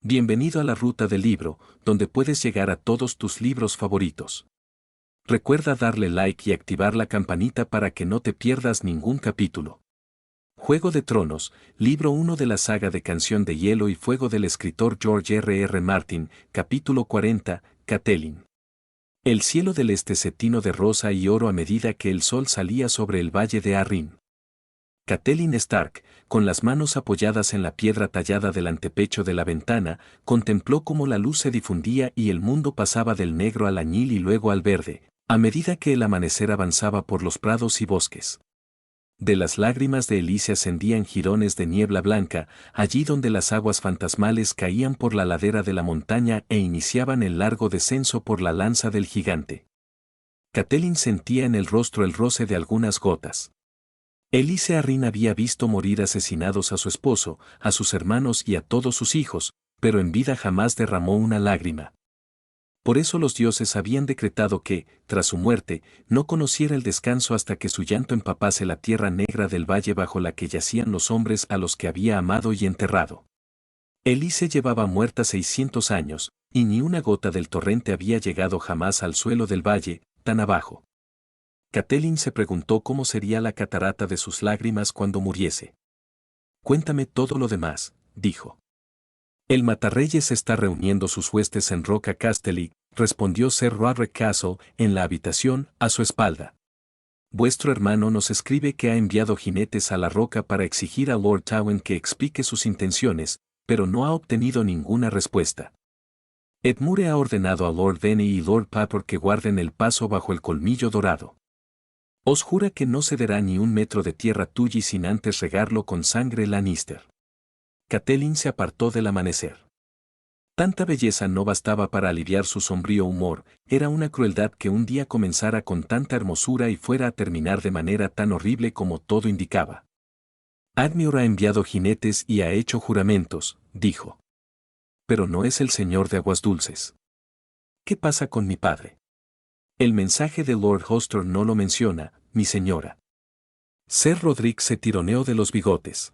Bienvenido a la ruta del libro, donde puedes llegar a todos tus libros favoritos. Recuerda darle like y activar la campanita para que no te pierdas ningún capítulo. Juego de Tronos, libro 1 de la saga de Canción de Hielo y Fuego del escritor George R.R. Martin, capítulo 40, Catelyn. El cielo del este se tinó de rosa y oro a medida que el sol salía sobre el valle de Arryn. Catelyn Stark, con las manos apoyadas en la piedra tallada del antepecho de la ventana, contempló cómo la luz se difundía y el mundo pasaba del negro al añil y luego al verde, a medida que el amanecer avanzaba por los prados y bosques. De las lágrimas de Elise ascendían jirones de niebla blanca, allí donde las aguas fantasmales caían por la ladera de la montaña e iniciaban el largo descenso por la lanza del gigante. Catelyn sentía en el rostro el roce de algunas gotas. Elise Arryn había visto morir asesinados a su esposo, a sus hermanos y a todos sus hijos, pero en vida jamás derramó una lágrima. Por eso los dioses habían decretado que, tras su muerte, no conociera el descanso hasta que su llanto empapase la tierra negra del valle bajo la que yacían los hombres a los que había amado y enterrado. Elise llevaba muerta 600 años, y ni una gota del torrente había llegado jamás al suelo del valle, tan abajo. Catelyn se preguntó cómo sería la catarata de sus lágrimas cuando muriese. «Cuéntame todo lo demás», dijo. «El Matarreyes está reuniendo sus huestes en Roca Casterly», respondió Ser Roderick Castle en la habitación a su espalda. «Vuestro hermano nos escribe que ha enviado jinetes a la roca para exigir a Lord Tywin que explique sus intenciones, pero no ha obtenido ninguna respuesta. Edmure ha ordenado a Lord Denny y Lord Papor que guarden el paso bajo el colmillo dorado. Os jura que no cederá ni un metro de tierra Tully sin antes regarlo con sangre Lannister». Catelyn se apartó del amanecer. Tanta belleza no bastaba para aliviar su sombrío humor, era una crueldad que un día comenzara con tanta hermosura y fuera a terminar de manera tan horrible como todo indicaba. «Admior ha enviado jinetes y ha hecho juramentos», dijo. «Pero no es el señor de Aguas Dulces. ¿Qué pasa con mi padre? El mensaje de Lord Hoster no lo menciona, mi señora». Ser Roderick se tironeó de los bigotes.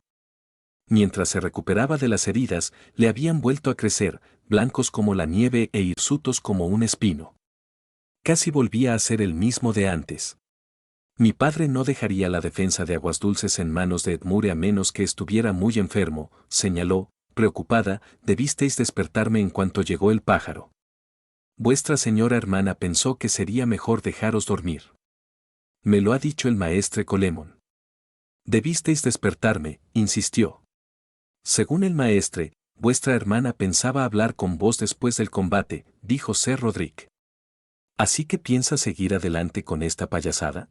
Mientras se recuperaba de las heridas, le habían vuelto a crecer, blancos como la nieve e hirsutos como un espino. Casi volvía a ser el mismo de antes. «Mi padre no dejaría la defensa de Aguas Dulces en manos de Edmure a menos que estuviera muy enfermo», señaló, preocupada. «Debisteis despertarme en cuanto llegó el pájaro. Vuestra señora hermana pensó que sería mejor dejaros dormir. Me lo ha dicho el maestre Colemon». «Debisteis despertarme», insistió. «Según el maestre, vuestra hermana pensaba hablar con vos después del combate», dijo Ser Roderick. «¿Así que piensa seguir adelante con esta payasada?»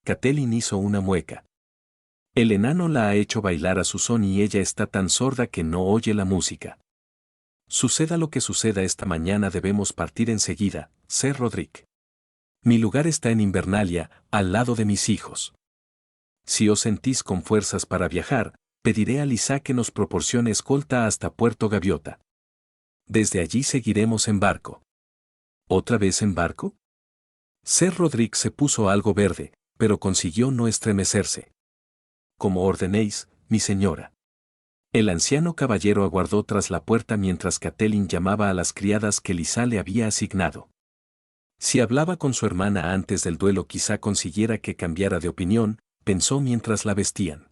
Catelyn hizo una mueca. «El enano la ha hecho bailar a su son y ella está tan sorda que no oye la música. Suceda lo que suceda esta mañana debemos partir enseguida, Ser Roderick. Mi lugar está en Invernalia, al lado de mis hijos. Si os sentís con fuerzas para viajar, pediré a Lysa que nos proporcione escolta hasta Puerto Gaviota. Desde allí seguiremos en barco». «¿Otra vez en barco?» Ser Roderick se puso algo verde, pero consiguió no estremecerse. «Como ordenéis, mi señora». El anciano caballero aguardó tras la puerta mientras Catelyn llamaba a las criadas que Lysa le había asignado. Si hablaba con su hermana antes del duelo quizá consiguiera que cambiara de opinión, pensó mientras la vestían.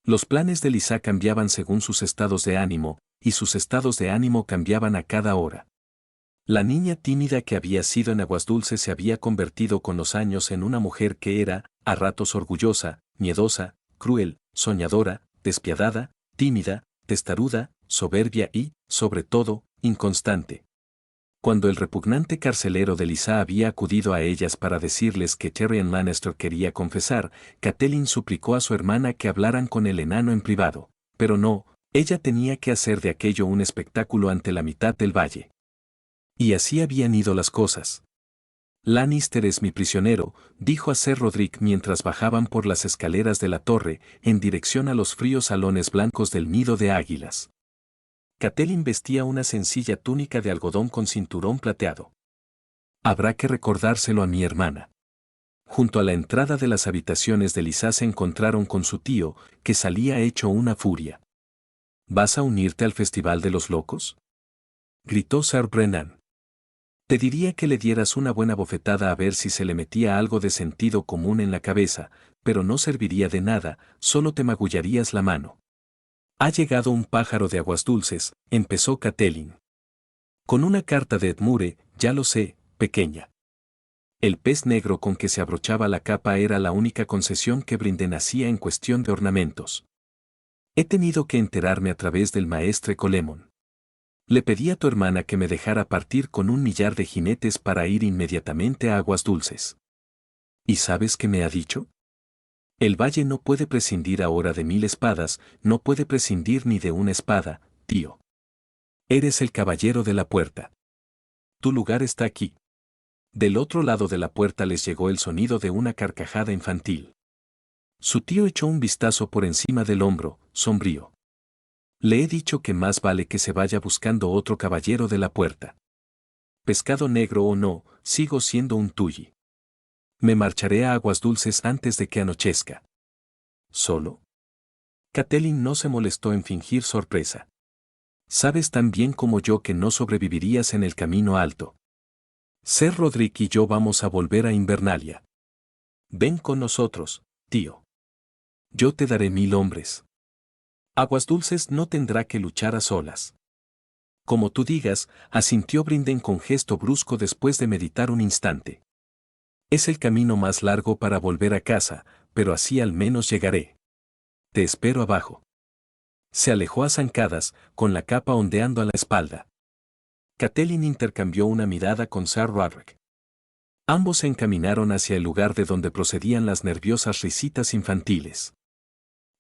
Los planes de Lysa cambiaban según sus estados de ánimo, y sus estados de ánimo cambiaban a cada hora. La niña tímida que había sido en Aguas Dulces se había convertido con los años en una mujer que era, a ratos orgullosa, miedosa, cruel, soñadora, despiadada, tímida, testaruda, soberbia y, sobre todo, inconstante. Cuando el repugnante carcelero de Lysa había acudido a ellas para decirles que Tyrion Lannister quería confesar, Catelyn suplicó a su hermana que hablaran con el enano en privado, pero no, ella tenía que hacer de aquello un espectáculo ante la mitad del valle. Y así habían ido las cosas. «Lannister es mi prisionero», dijo a Ser Roderick mientras bajaban por las escaleras de la torre, en dirección a los fríos salones blancos del nido de águilas. Catelyn vestía una sencilla túnica de algodón con cinturón plateado. «Habrá que recordárselo a mi hermana». Junto a la entrada de las habitaciones de Lysa se encontraron con su tío, que salía hecho una furia. ¿Vas a unirte al Festival de los Locos?, gritó Sir Brennan. Te diría que le dieras una buena bofetada a ver si se le metía algo de sentido común en la cabeza, pero no serviría de nada, solo te magullarías la mano. Ha llegado un pájaro de aguas dulces, empezó Catelyn. Con una carta de Edmure, ya lo sé, pequeña. El pez negro con que se abrochaba la capa era la única concesión que Brinden hacía en cuestión de ornamentos. He tenido que enterarme a través del maestre Colemon. Le pedí a tu hermana que me dejara partir con 1 millar de jinetes para ir inmediatamente a Aguas Dulces. ¿Y sabes qué me ha dicho? El valle no puede prescindir ahora de 1000 espadas, no puede prescindir ni de una espada, tío. Eres el caballero de la puerta. Tu lugar está aquí. Del otro lado de la puerta les llegó el sonido de una carcajada infantil. Su tío echó un vistazo por encima del hombro, sombrío. Le he dicho que más vale que se vaya buscando otro caballero de la puerta. Pescado negro o no, sigo siendo un Tully. Me marcharé a Aguas Dulces antes de que anochezca. ¿Solo? Catelyn no se molestó en fingir sorpresa. Sabes tan bien como yo que no sobrevivirías en el camino alto. Ser Roderick y yo vamos a volver a Invernalia. Ven con nosotros, tío. Yo te daré 1000 hombres. Aguas Dulces no tendrá que luchar a solas. Como tú digas, asintió Brinden con gesto brusco después de meditar un instante. Es el camino más largo para volver a casa, pero así al menos llegaré. Te espero abajo. Se alejó a zancadas, con la capa ondeando a la espalda. Catelyn intercambió una mirada con Sir Roderick. Ambos se encaminaron hacia el lugar de donde procedían las nerviosas risitas infantiles.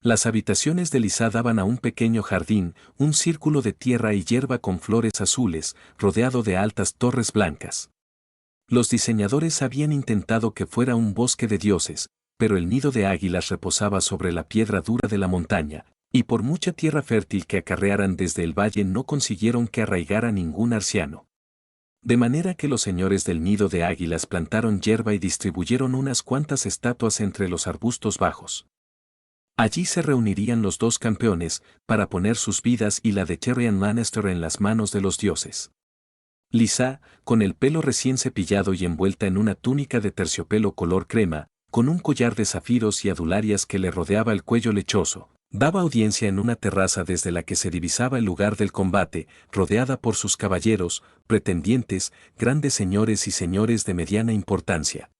Las habitaciones de Lysa daban a un pequeño jardín, un círculo de tierra y hierba con flores azules, rodeado de altas torres blancas. Los diseñadores habían intentado que fuera un bosque de dioses, pero el nido de águilas reposaba sobre la piedra dura de la montaña, y por mucha tierra fértil que acarrearan desde el valle no consiguieron que arraigara ningún arciano. De manera que los señores del nido de águilas plantaron hierba y distribuyeron unas cuantas estatuas entre los arbustos bajos. Allí se reunirían los dos campeones, para poner sus vidas y la de Tyrion Lannister en las manos de los dioses. Lysa, con el pelo recién cepillado y envuelta en una túnica de terciopelo color crema, con un collar de zafiros y adularias que le rodeaba el cuello lechoso, daba audiencia en una terraza desde la que se divisaba el lugar del combate, rodeada por sus caballeros, pretendientes, grandes señores y señores de mediana importancia.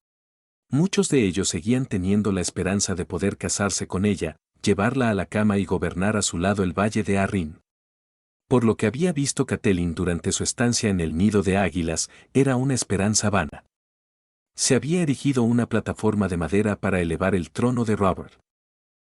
Muchos de ellos seguían teniendo la esperanza de poder casarse con ella, llevarla a la cama y gobernar a su lado el valle de Arryn. Por lo que había visto Catelyn durante su estancia en el nido de águilas, era una esperanza vana. Se había erigido una plataforma de madera para elevar el trono de Robert.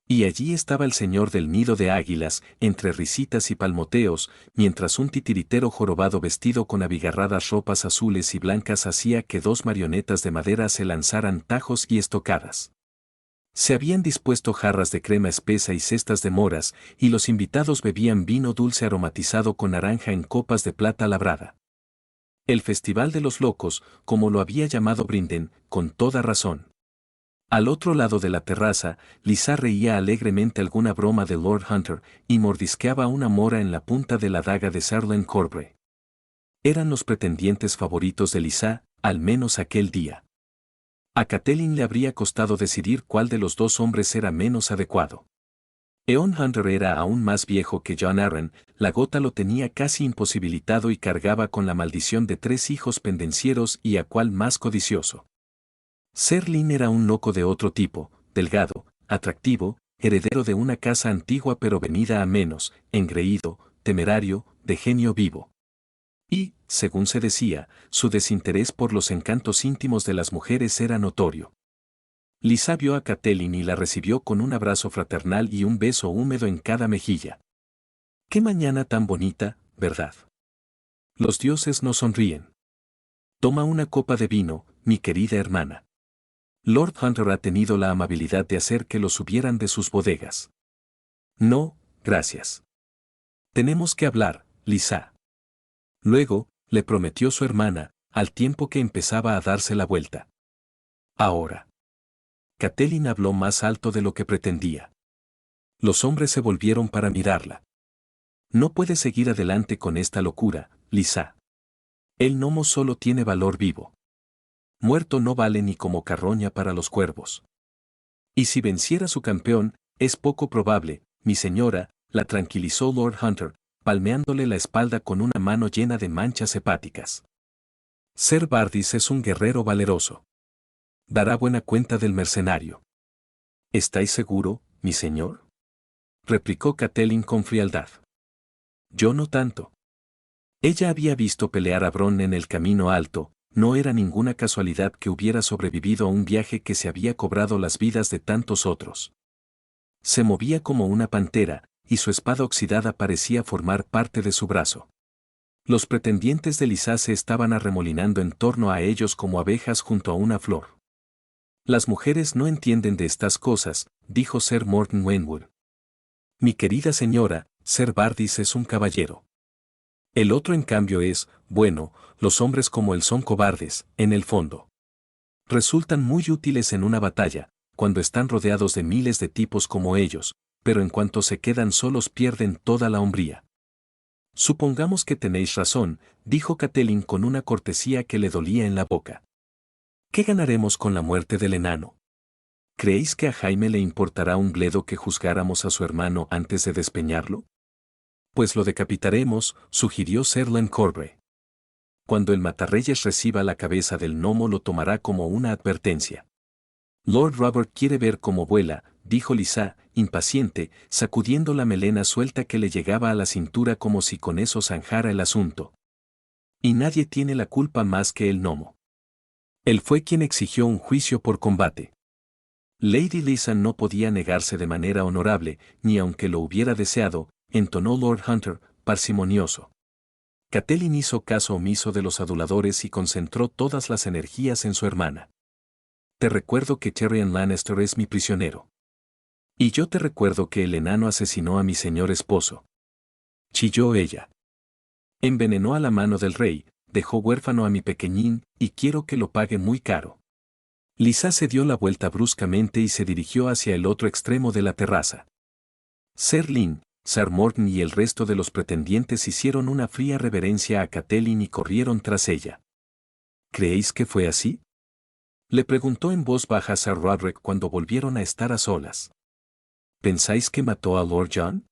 Y allí estaba el señor del nido de águilas, entre risitas y palmoteos, mientras un titiritero jorobado vestido con abigarradas ropas azules y blancas hacía que 2 marionetas de madera se lanzaran tajos y estocadas. Se habían dispuesto jarras de crema espesa y cestas de moras, y los invitados bebían vino dulce aromatizado con naranja en copas de plata labrada. El Festival de los Locos, como lo había llamado Brinden, con toda razón. Al otro lado de la terraza, Lysa reía alegremente alguna broma de Lord Hunter y mordisqueaba una mora en la punta de la daga de Sarlen Corbre. Eran los pretendientes favoritos de Lysa, al menos aquel día. A Catelyn le habría costado decidir cuál de los dos hombres era menos adecuado. Eon Hunter era aún más viejo que Jon Arryn, la gota lo tenía casi imposibilitado y cargaba con la maldición de 3 hijos pendencieros y a cuál más codicioso. Ser Lyn era un loco de otro tipo, delgado, atractivo, heredero de una casa antigua pero venida a menos, engreído, temerario, de genio vivo. Y, según se decía, su desinterés por los encantos íntimos de las mujeres era notorio. Lysa vio a Catelyn y la recibió con un abrazo fraternal y un beso húmedo en cada mejilla. ¡Qué mañana tan bonita, verdad! Los dioses no sonríen. Toma una copa de vino, mi querida hermana. Lord Hunter ha tenido la amabilidad de hacer que lo subieran de sus bodegas. No, gracias. Tenemos que hablar, Lysa. Luego, le prometió su hermana, al tiempo que empezaba a darse la vuelta. Ahora. Catelyn habló más alto de lo que pretendía. Los hombres se volvieron para mirarla. No puedes seguir adelante con esta locura, Lisa. El gnomo solo tiene valor vivo. Muerto no vale ni como carroña para los cuervos. Y si venciera su campeón, es poco probable, mi señora, la tranquilizó Lord Hunter, palmeándole la espalda con una mano llena de manchas hepáticas. Ser Bardis es un guerrero valeroso. Dará buena cuenta del mercenario. ¿Estáis seguro, mi señor? Replicó Catelyn con frialdad. Yo no tanto. Ella había visto pelear a Bronn en el Camino Alto, no era ninguna casualidad que hubiera sobrevivido a un viaje que se había cobrado las vidas de tantos otros. Se movía como una pantera, y su espada oxidada parecía formar parte de su brazo. Los pretendientes de Lisa se estaban arremolinando en torno a ellos como abejas junto a una flor. Las mujeres no entienden de estas cosas, dijo Sir Morton Wenwood. Mi querida señora, Ser Bardis es un caballero. El otro en cambio es, bueno, los hombres como él son cobardes, en el fondo. Resultan muy útiles en una batalla, cuando están rodeados de miles de tipos como ellos, pero en cuanto se quedan solos pierden toda la hombría. Supongamos que tenéis razón, dijo Catelyn con una cortesía que le dolía en la boca. ¿Qué ganaremos con la muerte del enano? ¿Creéis que a Jaime le importará un bledo que juzgáramos a su hermano antes de despeñarlo? Pues lo decapitaremos, sugirió Sir Len Corbre. Cuando el matarreyes reciba la cabeza del gnomo lo tomará como una advertencia. Lord Robert quiere ver cómo vuela, dijo Lisa, impaciente, sacudiendo la melena suelta que le llegaba a la cintura como si con eso zanjara el asunto. Y nadie tiene la culpa más que el gnomo. Él fue quien exigió un juicio por combate. Lady Lisa no podía negarse de manera honorable, ni aunque lo hubiera deseado, entonó Lord Hunter, parsimonioso. Catelyn hizo caso omiso de los aduladores y concentró todas las energías en su hermana. Te recuerdo que Tyrion Lannister es mi prisionero. Y yo te recuerdo que el enano asesinó a mi señor esposo. Chilló ella. Envenenó a la mano del rey, dejó huérfano a mi pequeñín, y quiero que lo pague muy caro. Lisa se dio la vuelta bruscamente y se dirigió hacia el otro extremo de la terraza. Ser Lyn, Sir Morton y el resto de los pretendientes hicieron una fría reverencia a Catelyn y corrieron tras ella. ¿Creéis que fue así? Le preguntó en voz baja Sir Roderick cuando volvieron a estar a solas. ¿Pensáis que mató a Lord John?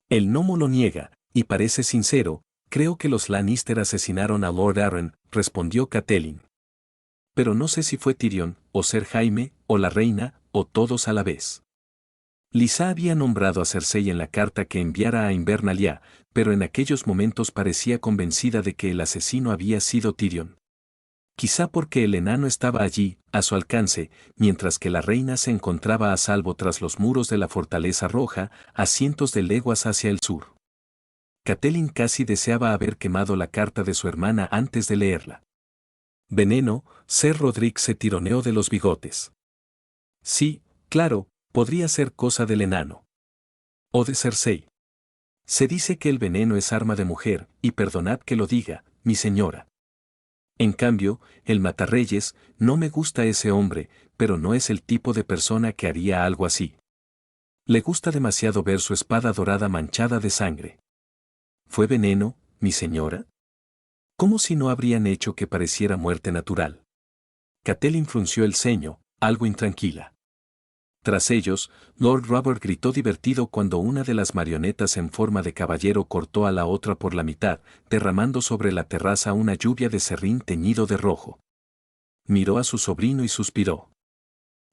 El gnomo lo niega, y parece sincero, creo que los Lannister asesinaron a Lord Arryn, respondió Catelyn. Pero no sé si fue Tyrion, o Ser Jaime, o la reina, o todos a la vez. Lisa había nombrado a Cersei en la carta que enviara a Invernalia, pero en aquellos momentos parecía convencida de que el asesino había sido Tyrion. Quizá porque el enano estaba allí, a su alcance, mientras que la reina se encontraba a salvo tras los muros de la Fortaleza Roja, a cientos de leguas hacia el sur. Catelyn casi deseaba haber quemado la carta de su hermana antes de leerla. Veneno, Ser Roderick se tironeó de los bigotes. Sí, claro, podría ser cosa del enano. O de Cersei. Se dice que el veneno es arma de mujer, y perdonad que lo diga, mi señora. En cambio, el matarreyes, no me gusta ese hombre, pero no es el tipo de persona que haría algo así. Le gusta demasiado ver su espada dorada manchada de sangre. ¿Fue veneno, mi señora? ¿Cómo si no habrían hecho que pareciera muerte natural? Catelyn frunció el ceño, algo intranquila. Tras ellos, Lord Robert gritó divertido cuando una de las marionetas en forma de caballero cortó a la otra por la mitad, derramando sobre la terraza una lluvia de serrín teñido de rojo. Miró a su sobrino y suspiró.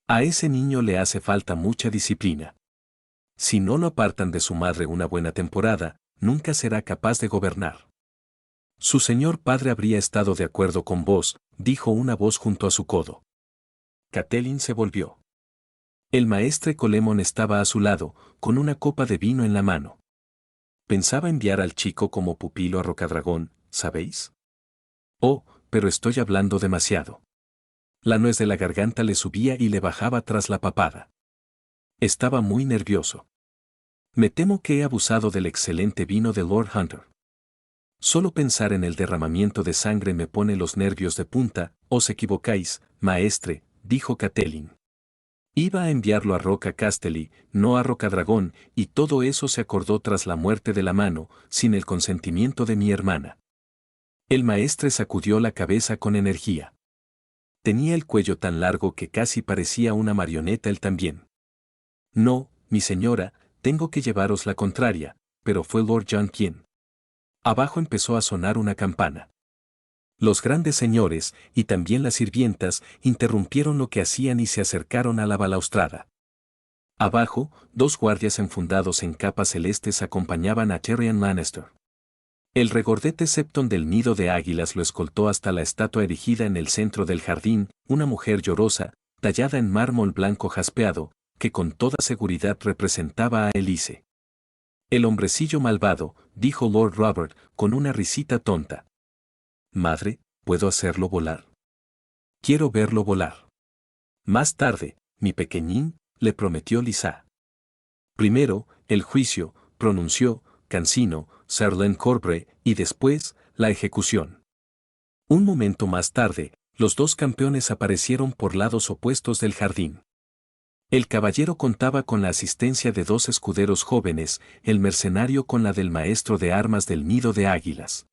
A ese niño le hace falta mucha disciplina. Si no lo apartan de su madre una buena temporada, nunca será capaz de gobernar. Su señor padre habría estado de acuerdo con vos, dijo una voz junto a su codo. Catelyn se volvió. El maestre Colemon estaba a su lado, con una copa de vino en la mano. Pensaba enviar al chico como pupilo a Rocadragón, ¿sabéis? Oh, pero estoy hablando demasiado. La nuez de la garganta le subía y le bajaba tras la papada. Estaba muy nervioso. Me temo que he abusado del excelente vino de Lord Hunter. Solo pensar en el derramamiento de sangre me pone los nervios de punta. Os equivocáis, maestre, dijo Catelyn. Iba a enviarlo a Roca Castelli, no a Rocadragón, y todo eso se acordó tras la muerte de la mano, sin el consentimiento de mi hermana. El maestre sacudió la cabeza con energía. Tenía el cuello tan largo que casi parecía una marioneta él también. No, mi señora, tengo que llevaros la contraria, pero fue Lord John quien. Abajo empezó a sonar una campana. Los grandes señores, y también las sirvientas, interrumpieron lo que hacían y se acercaron a la balaustrada. Abajo, 2 guardias enfundados en capas celestes acompañaban a Tyrion Lannister. El regordete Septon del nido de águilas lo escoltó hasta la estatua erigida en el centro del jardín, una mujer llorosa, tallada en mármol blanco jaspeado, que con toda seguridad representaba a Elise. El hombrecillo malvado, dijo Lord Robert, con una risita tonta. Madre, ¿puedo hacerlo volar? Quiero verlo volar. Más tarde, mi pequeñín, le prometió Lisa. Primero, el juicio, pronunció Cansino, Sir Len Corbre, y después, la ejecución. Un momento más tarde, los 2 campeones aparecieron por lados opuestos del jardín. El caballero contaba con la asistencia de 2 escuderos jóvenes, el mercenario con la del maestro de armas del nido de águilas.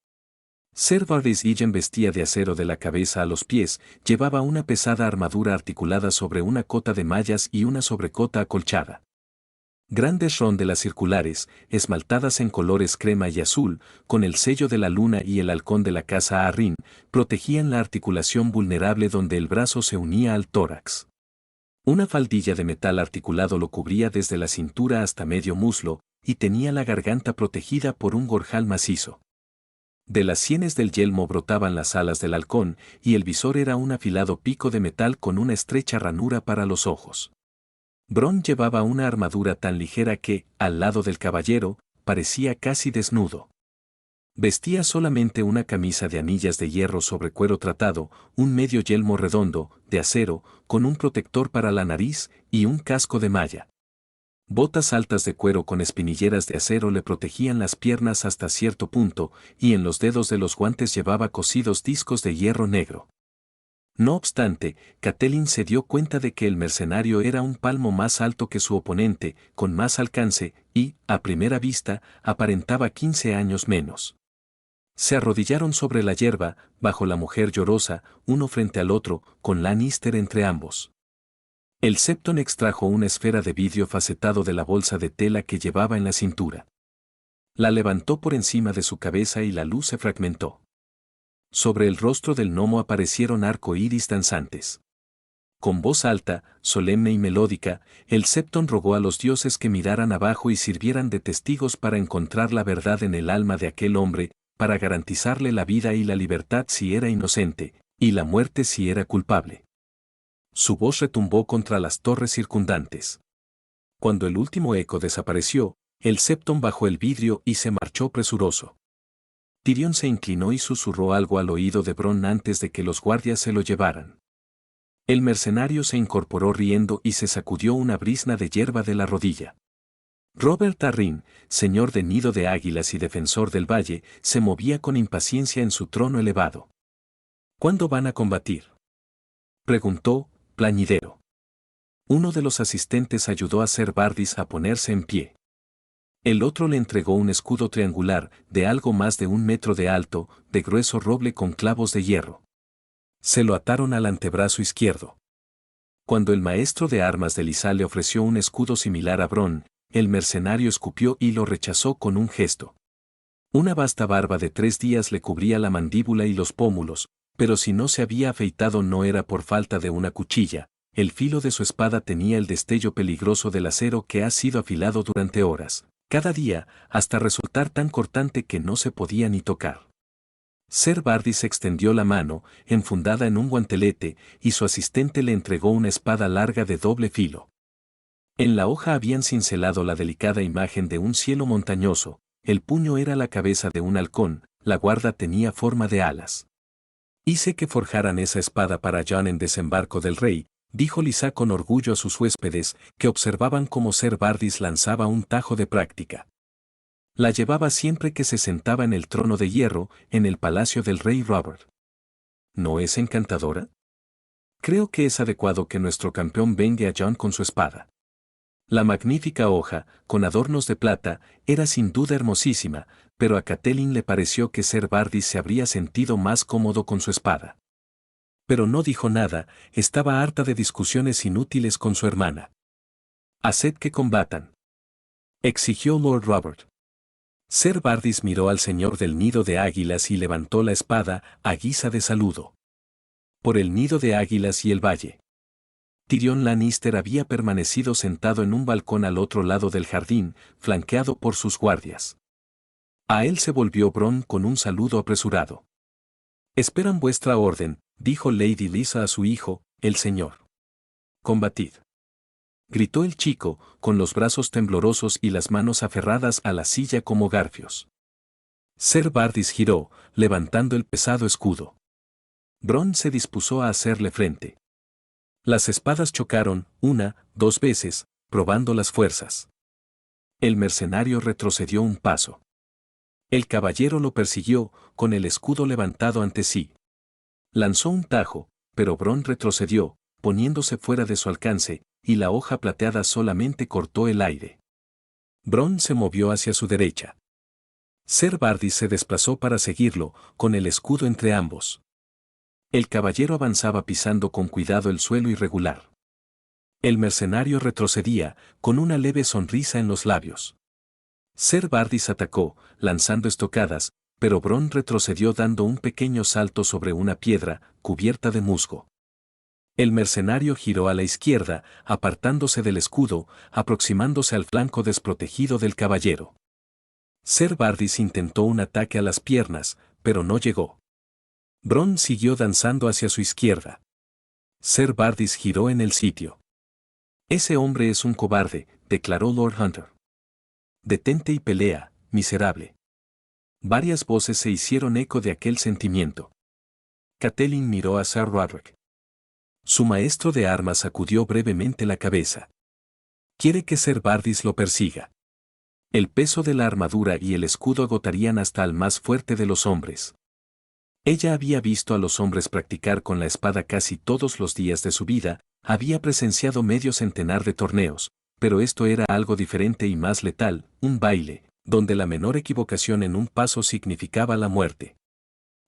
Ser Vardis Guillem vestía de acero de la cabeza a los pies, llevaba una pesada armadura articulada sobre una cota de mallas y una sobrecota acolchada. Grandes rondelas circulares, esmaltadas en colores crema y azul, con el sello de la luna y el halcón de la casa Arryn, protegían la articulación vulnerable donde el brazo se unía al tórax. Una faldilla de metal articulado lo cubría desde la cintura hasta medio muslo, y tenía la garganta protegida por un gorjal macizo. De las sienes del yelmo brotaban las alas del halcón, y el visor era un afilado pico de metal con una estrecha ranura para los ojos. Bronn llevaba una armadura tan ligera que, al lado del caballero, parecía casi desnudo. Vestía solamente una camisa de anillas de hierro sobre cuero tratado, un medio yelmo redondo, de acero, con un protector para la nariz, y un casco de malla. Botas altas de cuero con espinilleras de acero le protegían las piernas hasta cierto punto, y en los dedos de los guantes llevaba cosidos discos de hierro negro. No obstante, Catelyn se dio cuenta de que el mercenario era un palmo más alto que su oponente, con más alcance, y, a primera vista, aparentaba 15 años menos. Se arrodillaron sobre la hierba, bajo la mujer llorosa, uno frente al otro, con Lannister entre ambos. El Septon extrajo una esfera de vidrio facetado de la bolsa de tela que llevaba en la cintura. La levantó por encima de su cabeza y la luz se fragmentó. Sobre el rostro del gnomo aparecieron arcoíris danzantes. Con voz alta, solemne y melódica, el Septon rogó a los dioses que miraran abajo y sirvieran de testigos para encontrar la verdad en el alma de aquel hombre, para garantizarle la vida y la libertad si era inocente, y la muerte si era culpable. Su voz retumbó contra las torres circundantes. Cuando el último eco desapareció, el Septon bajó el vidrio y se marchó presuroso. Tyrion se inclinó y susurró algo al oído de Bronn antes de que los guardias se lo llevaran. El mercenario se incorporó riendo y se sacudió una brizna de hierba de la rodilla. Robert Arryn, señor de nido de águilas y defensor del valle, se movía con impaciencia en su trono elevado. ¿Cuándo van a combatir?, preguntó, plañidero. Uno de los asistentes ayudó a Ser Vardis a ponerse en pie. El otro le entregó un escudo triangular, de algo más de 1 metro de alto, de grueso roble con clavos de hierro. Se lo ataron al antebrazo izquierdo. Cuando el maestro de armas de Lisa le ofreció un escudo similar a Bronn, el mercenario escupió y lo rechazó con un gesto. Una vasta barba de 3 días le cubría la mandíbula y los pómulos, pero si no se había afeitado no era por falta de una cuchilla, el filo de su espada tenía el destello peligroso del acero que ha sido afilado durante horas, cada día, hasta resultar tan cortante que no se podía ni tocar. Ser Vardis extendió la mano, enfundada en un guantelete, y su asistente le entregó una espada larga de doble filo. En la hoja habían cincelado la delicada imagen de un cielo montañoso, el puño era la cabeza de un halcón, la guarda tenía forma de alas. Hice que forjaran esa espada para Jon en desembarco del rey, dijo Lisa con orgullo a sus huéspedes, que observaban cómo Ser Vardis lanzaba un tajo de práctica. La llevaba siempre que se sentaba en el trono de hierro, en el palacio del rey Robert. ¿No es encantadora? Creo que es adecuado que nuestro campeón vengue a John con su espada. La magnífica hoja, con adornos de plata, era sin duda hermosísima, pero a Catelyn le pareció que Ser Bardis se habría sentido más cómodo con su espada. Pero no dijo nada, estaba harta de discusiones inútiles con su hermana. «Haced que combatan», exigió Lord Robert. Ser Bardis miró al señor del nido de águilas y levantó la espada a guisa de saludo. Por el nido de águilas y el valle. Tyrion Lannister había permanecido sentado en un balcón al otro lado del jardín, flanqueado por sus guardias. A él se volvió Bronn con un saludo apresurado. «Esperan vuestra orden», dijo Lady Lysa a su hijo, el señor. «Combatid», gritó el chico, con los brazos temblorosos y las manos aferradas a la silla como garfios. Ser Bardis giró, levantando el pesado escudo. Bronn se dispuso a hacerle frente. Las espadas chocaron, 1, 2 veces, probando las fuerzas. El mercenario retrocedió un paso. El caballero lo persiguió, con el escudo levantado ante sí. Lanzó un tajo, pero Bronn retrocedió, poniéndose fuera de su alcance, y la hoja plateada solamente cortó el aire. Bronn se movió hacia su derecha. Ser Bardis se desplazó para seguirlo, con el escudo entre ambos. El caballero avanzaba pisando con cuidado el suelo irregular. El mercenario retrocedía, con una leve sonrisa en los labios. Ser Bardis atacó, lanzando estocadas, pero Bronn retrocedió dando un pequeño salto sobre una piedra, cubierta de musgo. El mercenario giró a la izquierda, apartándose del escudo, aproximándose al flanco desprotegido del caballero. Ser Bardis intentó un ataque a las piernas, pero no llegó. Bronn siguió danzando hacia su izquierda. Ser Bardis giró en el sitio. «Ese hombre es un cobarde», declaró Lord Hunter. «Detente y pelea, miserable». Varias voces se hicieron eco de aquel sentimiento. Catelyn miró a Sir Roderick. Su maestro de armas sacudió brevemente la cabeza. «Quiere que Ser Bardis lo persiga». El peso de la armadura y el escudo agotarían hasta al más fuerte de los hombres. Ella había visto a los hombres practicar con la espada casi todos los días de su vida, había presenciado medio centenar de torneos, pero esto era algo diferente y más letal, un baile, donde la menor equivocación en un paso significaba la muerte.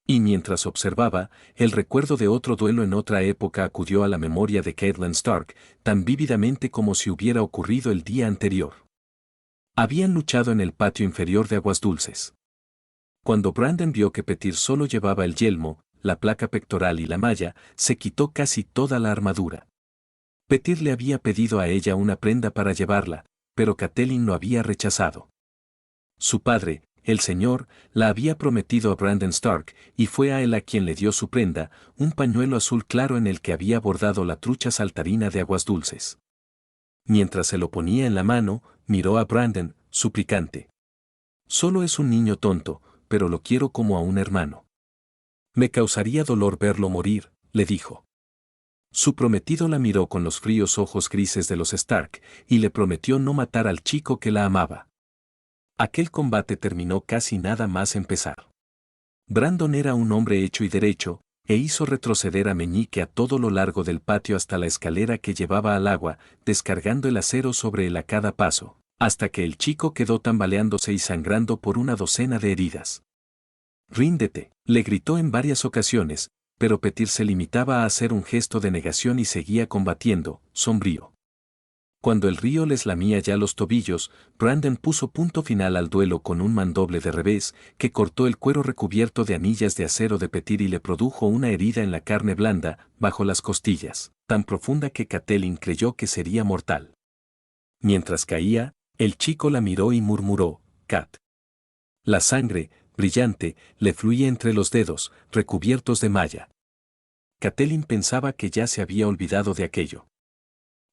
Y mientras observaba, el recuerdo de otro duelo en otra época acudió a la memoria de Catelyn Stark, tan vívidamente como si hubiera ocurrido el día anterior. Habían luchado en el patio inferior de Aguas Dulces. Cuando Brandon vio que Petyr solo llevaba el yelmo, la placa pectoral y la malla, se quitó casi toda la armadura. Petyr le había pedido a ella una prenda para llevarla, pero Catelyn lo había rechazado. Su padre, el señor, la había prometido a Brandon Stark, y fue a él a quien le dio su prenda, un pañuelo azul claro en el que había bordado la trucha saltarina de Aguas Dulces. Mientras se lo ponía en la mano, miró a Brandon, suplicante. «Solo es un niño tonto, pero lo quiero como a un hermano. Me causaría dolor verlo morir», le dijo. Su prometido la miró con los fríos ojos grises de los Stark, y le prometió no matar al chico que la amaba. Aquel combate terminó casi nada más empezar. Brandon era un hombre hecho y derecho, e hizo retroceder a Meñique a todo lo largo del patio hasta la escalera que llevaba al agua, descargando el acero sobre él a cada paso, hasta que el chico quedó tambaleándose y sangrando por una docena de heridas. «Ríndete», le gritó en varias ocasiones, pero Petyr se limitaba a hacer un gesto de negación y seguía combatiendo, sombrío. Cuando el río les lamía ya los tobillos, Brandon puso punto final al duelo con un mandoble de revés, que cortó el cuero recubierto de anillas de acero de Petyr y le produjo una herida en la carne blanda, bajo las costillas, tan profunda que Catelyn creyó que sería mortal. Mientras caía, el chico la miró y murmuró, «Cat». La sangre, brillante, le fluía entre los dedos, recubiertos de malla. Catelyn pensaba que ya se había olvidado de aquello.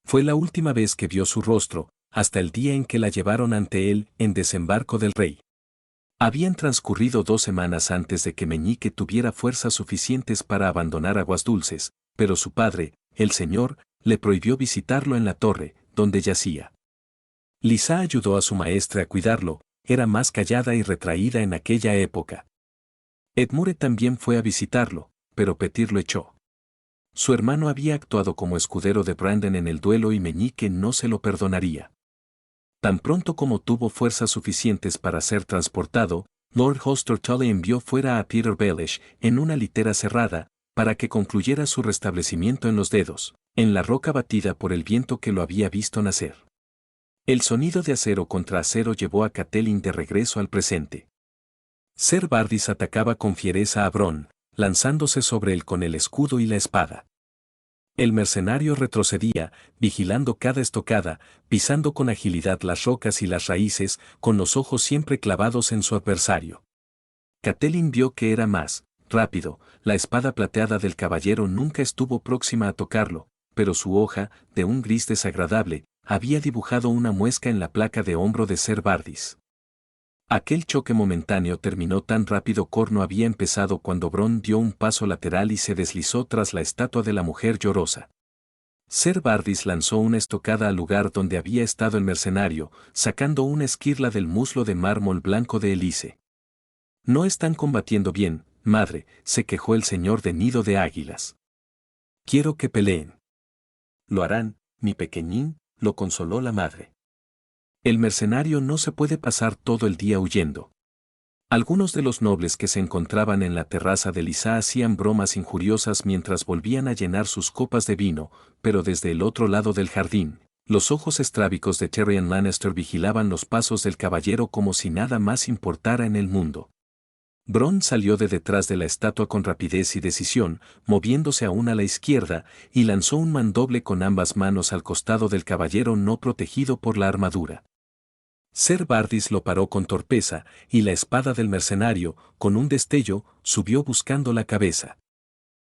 Fue la última vez que vio su rostro, hasta el día en que la llevaron ante él en desembarco del rey. Habían transcurrido 2 semanas antes de que Meñique tuviera fuerzas suficientes para abandonar Aguas Dulces, pero su padre, el señor, le prohibió visitarlo en la torre, donde yacía. Lysa ayudó a su maestra a cuidarlo, era más callada y retraída en aquella época. Edmure también fue a visitarlo, pero Petyr lo echó. Su hermano había actuado como escudero de Brandon en el duelo y Meñique no se lo perdonaría. Tan pronto como tuvo fuerzas suficientes para ser transportado, Lord Hoster Tully envió fuera a Peter Baelish en una litera cerrada, para que concluyera su restablecimiento en los dedos, en la roca batida por el viento que lo había visto nacer. El sonido de acero contra acero llevó a Catelyn de regreso al presente. Ser Bardis atacaba con fiereza a Bronn, lanzándose sobre él con el escudo y la espada. El mercenario retrocedía, vigilando cada estocada, pisando con agilidad las rocas y las raíces, con los ojos siempre clavados en su adversario. Catelyn vio que era más rápido, la espada plateada del caballero nunca estuvo próxima a tocarlo, pero su hoja, de un gris desagradable, había dibujado una muesca en la placa de hombro de Ser Bardis. Aquel choque momentáneo terminó tan rápido como había empezado cuando Bronn dio un paso lateral y se deslizó tras la estatua de la mujer llorosa. Ser Bardis lanzó una estocada al lugar donde había estado el mercenario, sacando una esquirla del muslo de mármol blanco de Elise. «No están combatiendo bien, madre», se quejó el señor de Nido de Águilas. «Quiero que peleen». «Lo harán, mi pequeñín», lo consoló la madre. El mercenario no se puede pasar todo el día huyendo. Algunos de los nobles que se encontraban en la terraza de Lisa hacían bromas injuriosas mientras volvían a llenar sus copas de vino, pero desde el otro lado del jardín, los ojos estrábicos de Tyrion Lannister vigilaban los pasos del caballero como si nada más importara en el mundo. Bronn salió de detrás de la estatua con rapidez y decisión, moviéndose aún a la izquierda, y lanzó un mandoble con ambas manos al costado del caballero no protegido por la armadura. Ser Bardis lo paró con torpeza, y la espada del mercenario, con un destello, subió buscando la cabeza.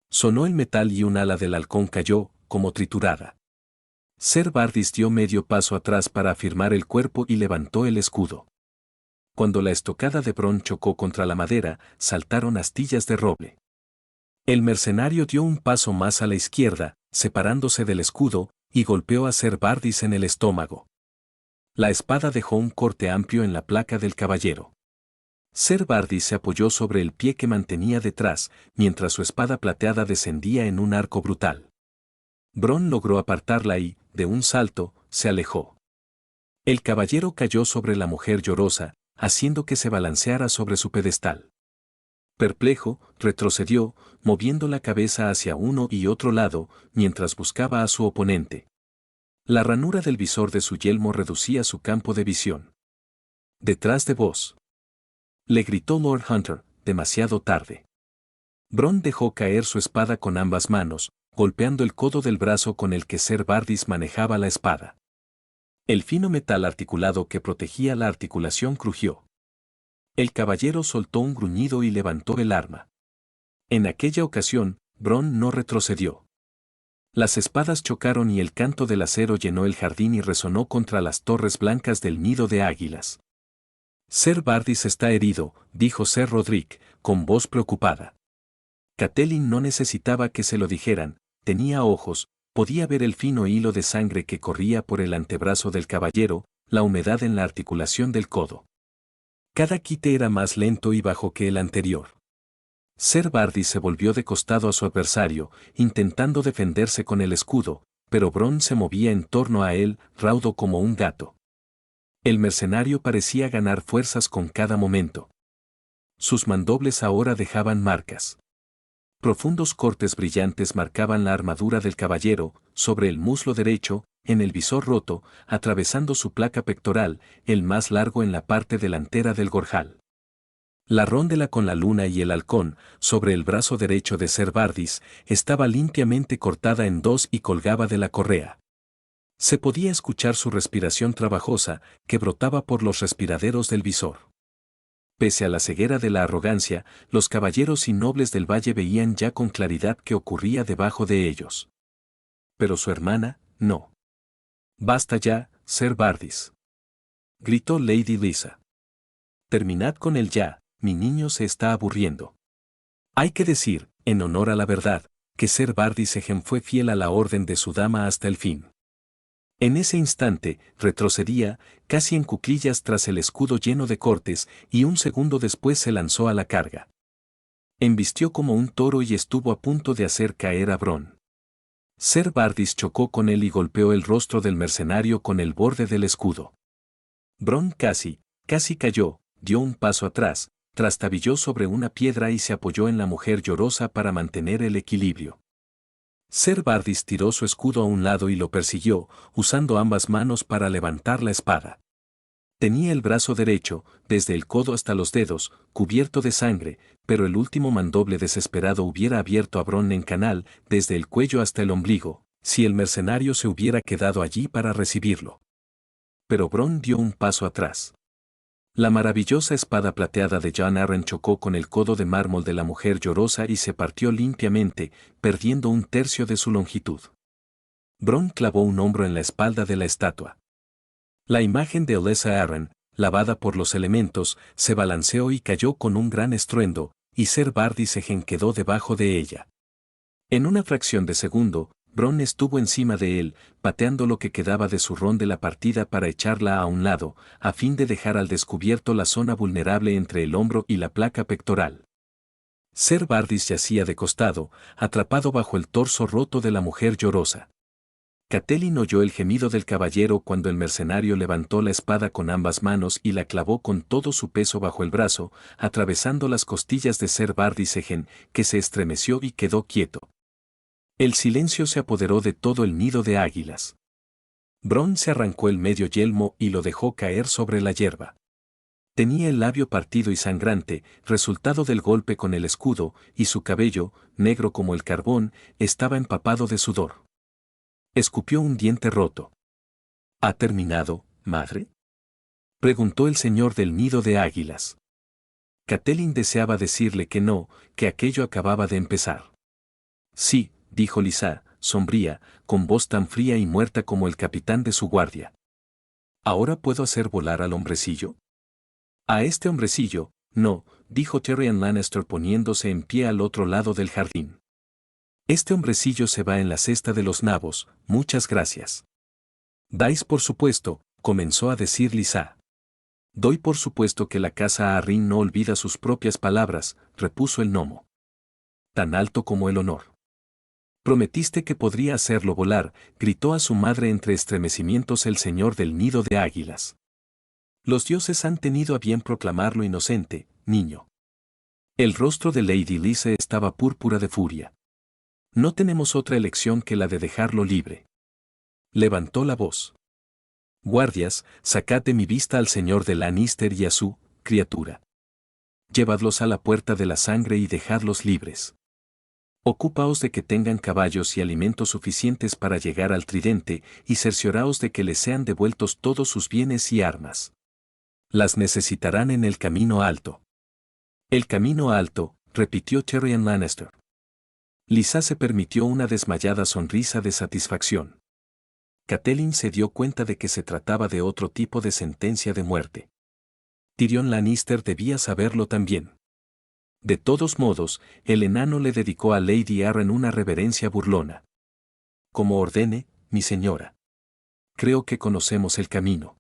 Sonó el metal y un ala del halcón cayó, como triturada. Ser Bardis dio medio paso atrás para afirmar el cuerpo y levantó el escudo. Cuando la estocada de Bronn chocó contra la madera, saltaron astillas de roble. El mercenario dio un paso más a la izquierda, separándose del escudo, y golpeó a Ser Bardis en el estómago. La espada dejó un corte amplio en la placa del caballero. Ser Bardis se apoyó sobre el pie que mantenía detrás, mientras su espada plateada descendía en un arco brutal. Bronn logró apartarla y, de un salto, se alejó. El caballero cayó sobre la mujer llorosa, haciendo que se balanceara sobre su pedestal. Perplejo, retrocedió, moviendo la cabeza hacia uno y otro lado, mientras buscaba a su oponente. La ranura del visor de su yelmo reducía su campo de visión. «Detrás de vos», le gritó Lord Hunter, demasiado tarde. Bronn dejó caer su espada con ambas manos, golpeando el codo del brazo con el que Ser Bardis manejaba la espada. El fino metal articulado que protegía la articulación crujió. El caballero soltó un gruñido y levantó el arma. En aquella ocasión, Bronn no retrocedió. Las espadas chocaron y el canto del acero llenó el jardín y resonó contra las torres blancas del Nido de Águilas. «Ser Bardis está herido», dijo Ser Rodrik, con voz preocupada. Catelyn no necesitaba que se lo dijeran, tenía ojos, podía ver el fino hilo de sangre que corría por el antebrazo del caballero, la humedad en la articulación del codo. Cada quite era más lento y bajo que el anterior. Ser Bardis se volvió de costado a su adversario, intentando defenderse con el escudo, pero Bronn se movía en torno a él, raudo como un gato. El mercenario parecía ganar fuerzas con cada momento. Sus mandobles ahora dejaban marcas. Profundos cortes brillantes marcaban la armadura del caballero, sobre el muslo derecho, en el visor roto, atravesando su placa pectoral, el más largo en la parte delantera del gorjal. La róndela con la luna y el halcón, sobre el brazo derecho de Ser Bardis, estaba limpiamente cortada en dos y colgaba de la correa. Se podía escuchar su respiración trabajosa, que brotaba por los respiraderos del visor. Pese a la ceguera de la arrogancia, los caballeros y nobles del valle veían ya con claridad qué ocurría debajo de ellos. Pero su hermana, no. «Basta ya, Ser Bardis», gritó Lady Lisa. «Terminad con él ya, mi niño se está aburriendo». Hay que decir, en honor a la verdad, que Ser Bardis Egen fue fiel a la orden de su dama hasta el fin. En ese instante, retrocedía, casi en cuclillas tras el escudo lleno de cortes, y un segundo después se lanzó a la carga. Embistió como un toro y estuvo a punto de hacer caer a Bronn. Ser Bardis chocó con él y golpeó el rostro del mercenario con el borde del escudo. Bronn casi cayó, dio un paso atrás, trastabilló sobre una piedra y se apoyó en la mujer llorosa para mantener el equilibrio. Ser Bardis tiró su escudo a un lado y lo persiguió, usando ambas manos para levantar la espada. Tenía el brazo derecho, desde el codo hasta los dedos, cubierto de sangre, pero el último mandoble desesperado hubiera abierto a Bronn en canal, desde el cuello hasta el ombligo, si el mercenario se hubiera quedado allí para recibirlo. Pero Bronn dio un paso atrás. La maravillosa espada plateada de Jon Arryn chocó con el codo de mármol de la mujer llorosa y se partió limpiamente, perdiendo un tercio de su longitud. Bronn clavó un hombro en la espalda de la estatua. La imagen de Olenna Arryn, lavada por los elementos, se balanceó y cayó con un gran estruendo, y Ser Bardis quedó debajo de ella. En una fracción de segundo, Bronn estuvo encima de él, pateando lo que quedaba de su ron de la partida para echarla a un lado, a fin de dejar al descubierto la zona vulnerable entre el hombro y la placa pectoral. Ser Bardis yacía de costado, atrapado bajo el torso roto de la mujer llorosa. Catelyn oyó el gemido del caballero cuando el mercenario levantó la espada con ambas manos y la clavó con todo su peso bajo el brazo, atravesando las costillas de Ser Bardis, que se estremeció y quedó quieto. El silencio se apoderó de todo el nido de águilas. Bronn se arrancó el medio yelmo y lo dejó caer sobre la hierba. Tenía el labio partido y sangrante, resultado del golpe con el escudo, y su cabello, negro como el carbón, estaba empapado de sudor. Escupió un diente roto. ¿Ha terminado, madre?, preguntó el señor del nido de águilas. Catelyn deseaba decirle que no, que aquello acababa de empezar. Sí, dijo Lysa, sombría, con voz tan fría y muerta como el capitán de su guardia. ¿Ahora puedo hacer volar al hombrecillo? A este hombrecillo, no, dijo Tyrion Lannister poniéndose en pie al otro lado del jardín. Este hombrecillo se va en la cesta de los nabos, muchas gracias. Dais por supuesto, comenzó a decir Lysa. Doy por supuesto que la casa Arryn no olvida sus propias palabras, repuso el gnomo. Tan alto como el honor. Prometiste que podría hacerlo volar, gritó a su madre entre estremecimientos el señor del nido de águilas. Los dioses han tenido a bien proclamarlo inocente, niño. El rostro de Lady Lysa estaba púrpura de furia. No tenemos otra elección que la de dejarlo libre. Levantó la voz. Guardias, sacad de mi vista al señor de Lannister y a su criatura. Llevadlos a la puerta de la sangre y dejadlos libres. Ocupaos de que tengan caballos y alimentos suficientes para llegar al tridente, y cercioraos de que les sean devueltos todos sus bienes y armas. Las necesitarán en el camino alto. El camino alto, repitió Tyrion Lannister. Lysa se permitió una desmayada sonrisa de satisfacción. Catelyn se dio cuenta de que se trataba de otro tipo de sentencia de muerte. Tyrion Lannister debía saberlo también. De todos modos, el enano le dedicó a Lady Arryn una reverencia burlona. Como ordene, mi señora. Creo que conocemos el camino.